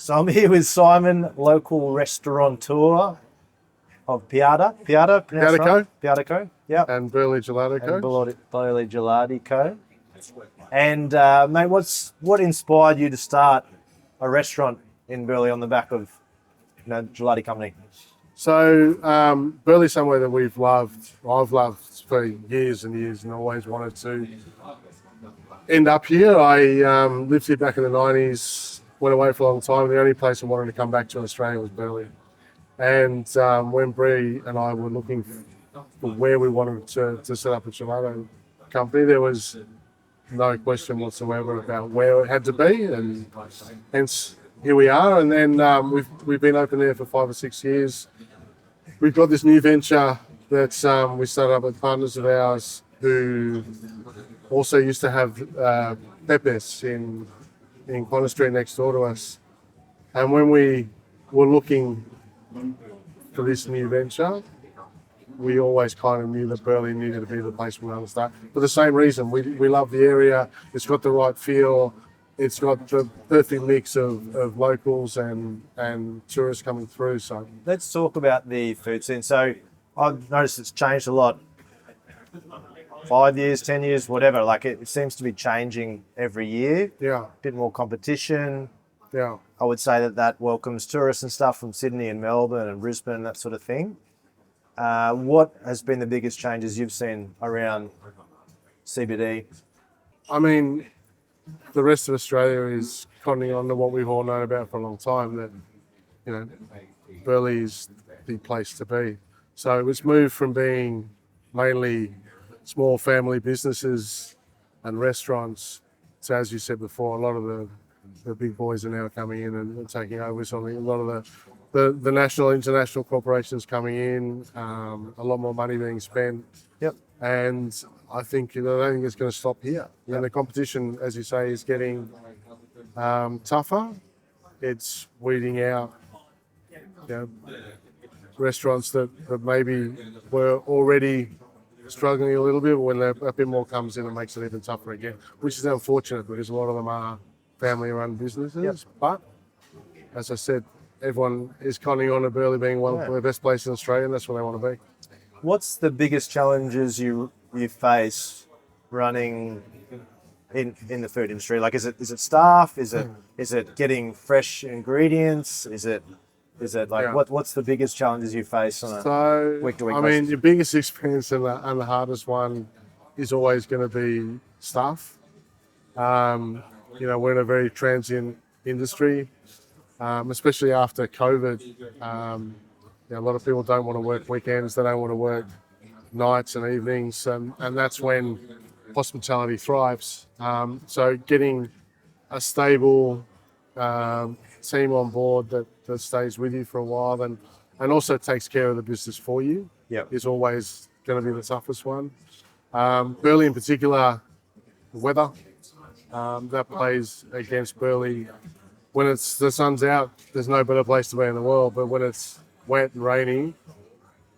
So I'm here with Simon, local restaurateur of Piada. Piada, Piada Co. Piada Co. Yeah. And Burleigh Gelato Co. And Burleigh Gelati Co. And mate, what inspired you to start a restaurant in Burleigh on the back of gelati company? So Burleigh's somewhere that we've loved. I've loved for years and years, and always wanted to end up here. I lived here back in the 90s, went away for a long time. The only place I wanted to come back to in Australia was Burleigh. And when Bree and I were looking for where we wanted to set up a gelato company, there was no question whatsoever about where it had to be, and hence here we are. And then we've been open there for 5 or 6 years. We've got this new venture that we started up with partners of ours who also used to have Pepe's in Qantas Street next door to us. And when we were looking for this new venture, we always kind of knew that Burleigh needed to be the place we wanted to start. For the same reason, we love the area. It's got the right feel. It's got the perfect mix of locals and tourists coming through. So let's talk about the food scene. So I've noticed it's changed a lot. 5 years, 10 years, whatever. Like it seems to be changing every year. Yeah. A bit more competition. Yeah. I would say that welcomes tourists and stuff from Sydney and Melbourne and Brisbane and that sort of thing. What has been the biggest changes you've seen around CBD? I mean, the rest of Australia is cottoning on to what we've all known about for a long time, that, Burleigh is the place to be. So it's moved from being mainly small family businesses and restaurants to, as you said before, a lot of the big boys are now coming in and taking over something. A lot of the national, international corporations coming in, a lot more money being spent. Yep. And I think, I don't think it's going to stop here. Yep. And the competition, as you say, is getting tougher. It's weeding out restaurants that maybe were already struggling a little bit, but when a bit more comes in, it makes it even tougher again, which is unfortunate because a lot of them are family-run businesses. Yep. But as I said, everyone is counting on Burleigh being one of the best places in Australia, and that's where they want to be. What's the biggest challenges you face running in the food industry? Like, is it staff? Is it getting fresh ingredients? Is it like what's the biggest challenges you face on a week-to-week basis? I mean, your biggest experience and the hardest one is always going to be staff. We're in a very transient industry, especially after COVID. A lot of people don't want to work weekends. They don't want to work nights and evenings, and that's when hospitality thrives. So getting a stable team on board that stays with you for a while and also takes care of the business for you is always going to be the toughest one. Burleigh in particular, weather, that plays against Burleigh. When the sun's out, there's no better place to be in the world, but when it's wet and rainy,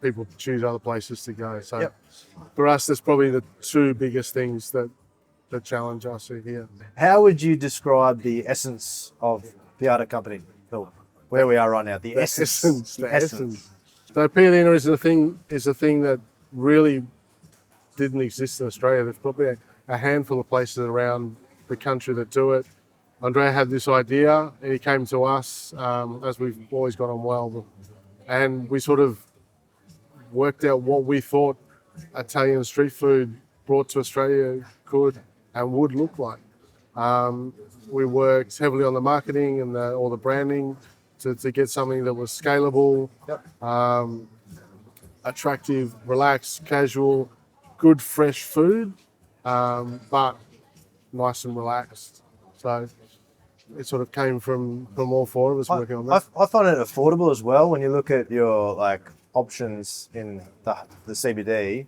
people choose other places to go. So for us, that's probably the two biggest things that challenge us here. How would you describe the essence of Piada Company, Phil? Where we are right now, the essence. The essence. So Piada is a thing that really didn't exist in Australia. There's probably a handful of places around the country that do it. Andrea had this idea, and he came to us, as we've always got on well, and we sort of worked out what we thought Italian street food brought to Australia could and would look like. We worked heavily on the marketing and all the branding to get something that was scalable, attractive, relaxed, casual, good fresh food, but nice and relaxed. So it sort of came from all four of us working on that. I find it affordable as well when you look at your options in the CBD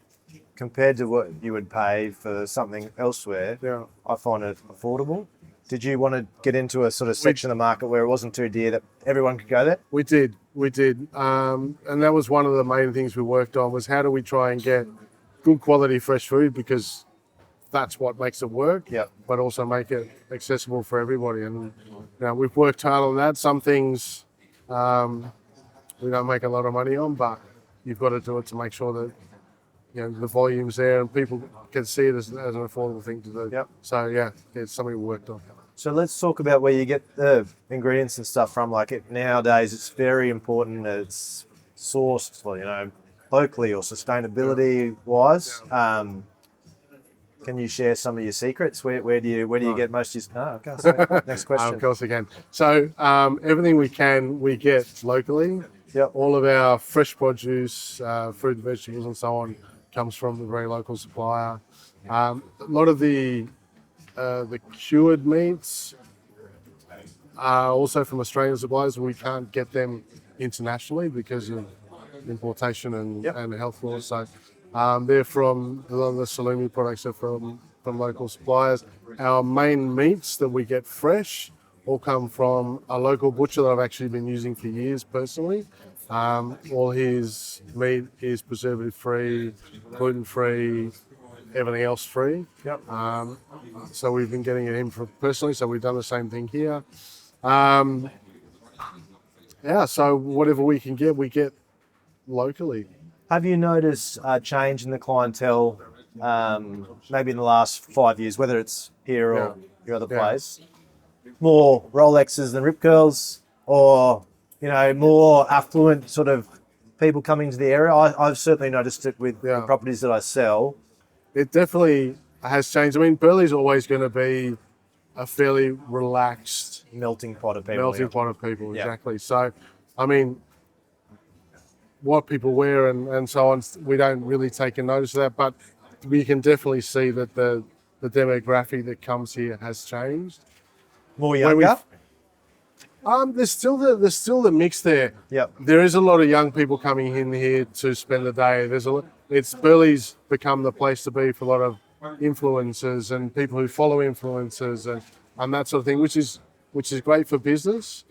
compared to what you would pay for something elsewhere. Yeah. I find it affordable. Did you want to get into a sort of section of the market where it wasn't too dear that everyone could go there? We did. And that was one of the main things we worked on, was how do we try and get good quality fresh food, because that's what makes it work. Yep. But also make it accessible for everybody. And we've worked hard on that. Some things we don't make a lot of money on, but you've got to do it to make sure that the volume's there and people can see it as an affordable thing to do. Yep. So it's something we worked on. So let's talk about where you get the ingredients and stuff from. Like nowadays, it's very important that it's sourced, locally or sustainability wise. Can you share some of your secrets? Where do you get most of your... okay. So next question. Of course we can. So everything we get locally. Yep. All of our fresh produce, fruit, vegetables and so on comes from a very local supplier. A lot of the cured meats are also from Australian suppliers. We can't get them internationally because of importation and health laws. So they're from, a lot of the salumi products are from local suppliers. Our main meats that we get fresh all come from a local butcher that I've actually been using for years personally. All his meat is preservative-free, gluten-free, everything else free. Yep. So we've been getting it in personally, so we've done the same thing here. So whatever we can get, we get locally. Have you noticed a change in the clientele maybe in the last 5 years, whether it's here or your other place? More Rolexes than Rip Curls, or more affluent sort of people coming to the area? I've certainly noticed it with the properties that I sell. It definitely has changed. I mean, Burleigh's always going to be a fairly relaxed melting pot of people. Exactly. So, I mean, what people wear and so on, we don't really take a notice of that, but we can definitely see that the demographic that comes here has changed. More younger? There's still the mix there. Yep. There is a lot of young people coming in here to spend the day. Burleigh's become the place to be for a lot of influencers and people who follow influencers and that sort of thing, which is great for business.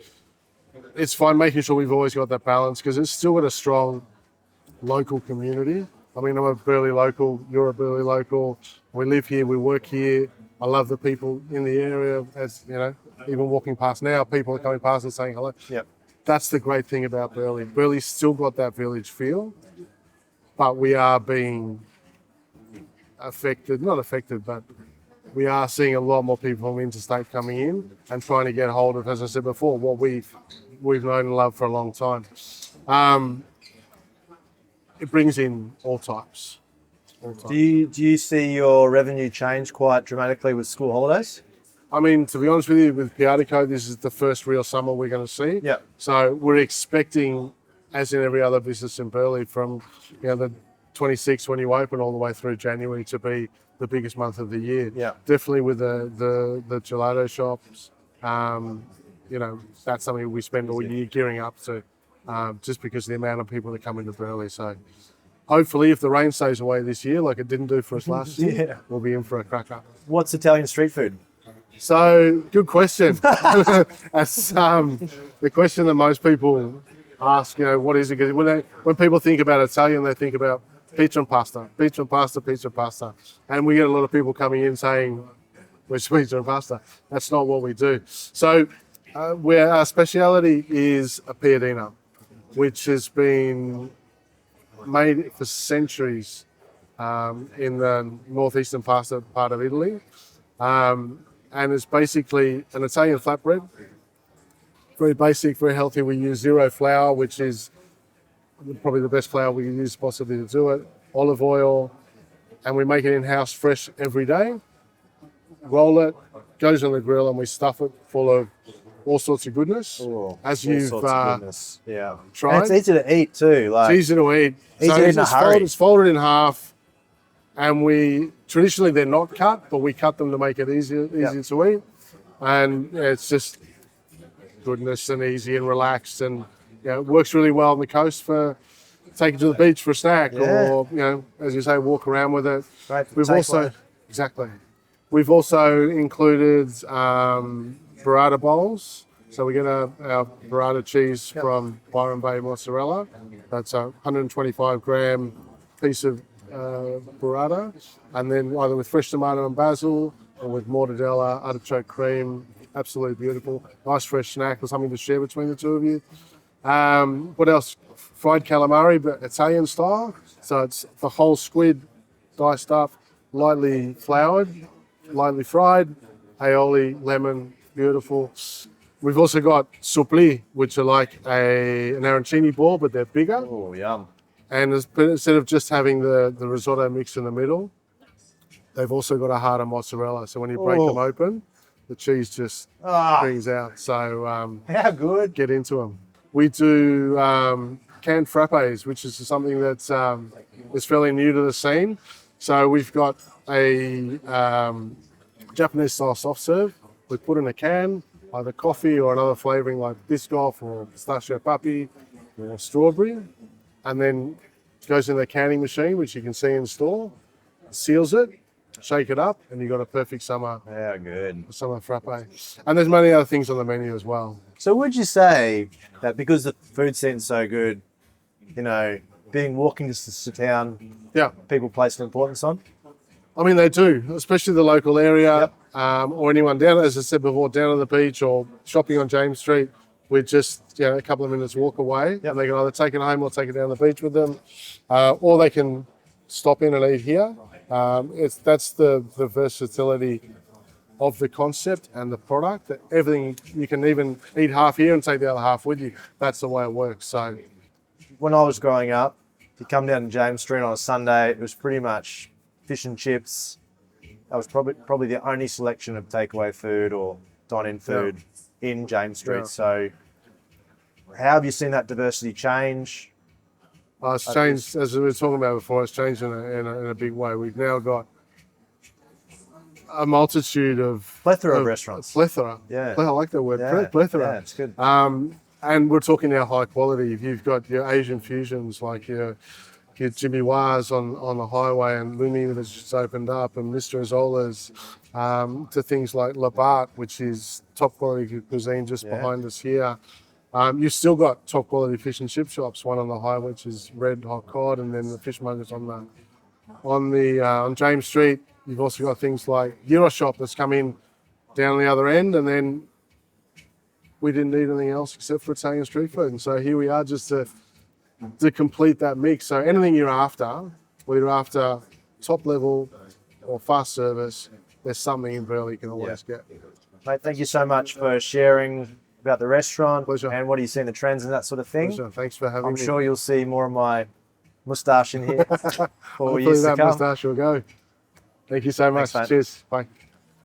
It's fine making sure we've always got that balance because it's still got a strong local community. I mean, I'm a Burleigh local, you're a Burleigh local. We live here, we work here. I love the people in the area. As even walking past now, people are coming past and saying hello. Yep. That's the great thing about Burleigh. Burleigh's still got that village feel, but we are being not affected, but we are seeing a lot more people from interstate coming in and trying to get hold of, as I said before, what we've known and loved for a long time. It brings in all types. Do you see your revenue change quite dramatically with school holidays? I mean, to be honest with you, with Piada, this is the first real summer we're going to see. Yeah. So we're expecting, as in every other business in Burleigh, from the 26th when you open all the way through January to be the biggest month of the year. Yeah. Definitely with the gelato shops. That's something we spend all year gearing up to, just because of the amount of people that come into Burleigh. So hopefully, if the rain stays away this year, like it didn't do for us last year, we'll be in for a cracker. What's Italian street food? So, good question. That's the question that most people ask, what is it? Because when people think about Italian, they think about pizza and pasta, pizza and pasta, pizza and pasta. And we get a lot of people coming in saying, where's pizza and pasta? That's not what we do. So, our speciality is a piadina, which has been made for centuries in the northeastern part of Italy. And it's basically an Italian flatbread. Very basic, very healthy. We use zero flour, which is probably the best flour we can use possibly to do it. Olive oil, and we make it in-house fresh every day. Roll it, goes on the grill, and we stuff it full of all sorts of goodness. Ooh, as you've tried. And it's easy to eat too. It's easy to eat. It's folded in half. And traditionally they're not cut, but we cut them to make it easier to eat. And it's just goodness and easy and relaxed, and it works really well on the coast for taking to the beach for a snack, or as you say, walk around with it. Right. We've also included burrata bowls. So we get our burrata cheese from Byron Bay mozzarella. That's a 125 gram piece of burrata, and then either with fresh tomato and basil or with mortadella, artichoke cream. Absolutely beautiful. Nice fresh snack or something to share between the two of you. What else? Fried calamari, but Italian style. So it's the whole squid diced up, lightly floured, lightly fried, aioli, lemon, beautiful. We've also got suppli, which are like an arancini ball, but they're bigger. Oh, yum. And instead of just having the risotto mix in the middle, they've also got a harder mozzarella. So when you break them open, the cheese just brings out. So How good. get into them. We do canned frappes, which is something that's is fairly new to the scene. So we've got a Japanese style soft serve. We put in a can, either coffee or another flavouring like Biscoff or pistachio puppy or strawberry, and then it goes in the canning machine, which you can see in store, seals it, shake it up, and you've got a perfect summer frappe. And there's many other things on the menu as well. So would you say that because the food scene's so good, being walking distance to town, people place an importance on? I mean, they do, especially the local area, or anyone down, as I said before, down on the beach or shopping on James Street. We're just a couple of minutes walk away, and they can either take it home or take it down the beach with them, or they can stop in and eat here. That's the versatility of the concept and the product. That everything, you can even eat half here and take the other half with you. That's the way it works. So, when I was growing up, you come down to James Street on a Sunday, it was pretty much fish and chips. That was probably the only selection of takeaway food or dine-in food in James Street. Yeah. So how have you seen that diversity change? It's changed, as we were talking about before, it's changed in a big way. We've now got a multitude of... Plethora of restaurants. Plethora. Yeah. I like that word. Yeah. Plethora. Yeah, it's good. And we're talking now high quality. If you've got your Asian fusions like your Jimmy Wah's on the highway, and Lumi that's just opened up, and Mr. Azola's, to things like Labat, which is top quality cuisine just behind us here. You've still got top quality fish and chip shops, one on the high, which is Red Hot Cod, and then the fishmongers on James Street. You've also got things like Euroshop that's come in down the other end, and then we didn't need anything else except for Italian street food. And so here we are just to complete that mix. So anything you're after, whether you're after top level or fast service, there's something in Burleigh you can always get. Mate, thank you so much for sharing about the restaurant. Pleasure. And what are you seeing, the trends and that sort of thing. Pleasure. Thanks for having me. I'm sure you'll see more of my moustache in here for Hopefully years to that come. moustache will go. Thank you so much. Thanks, mate. Cheers. Bye.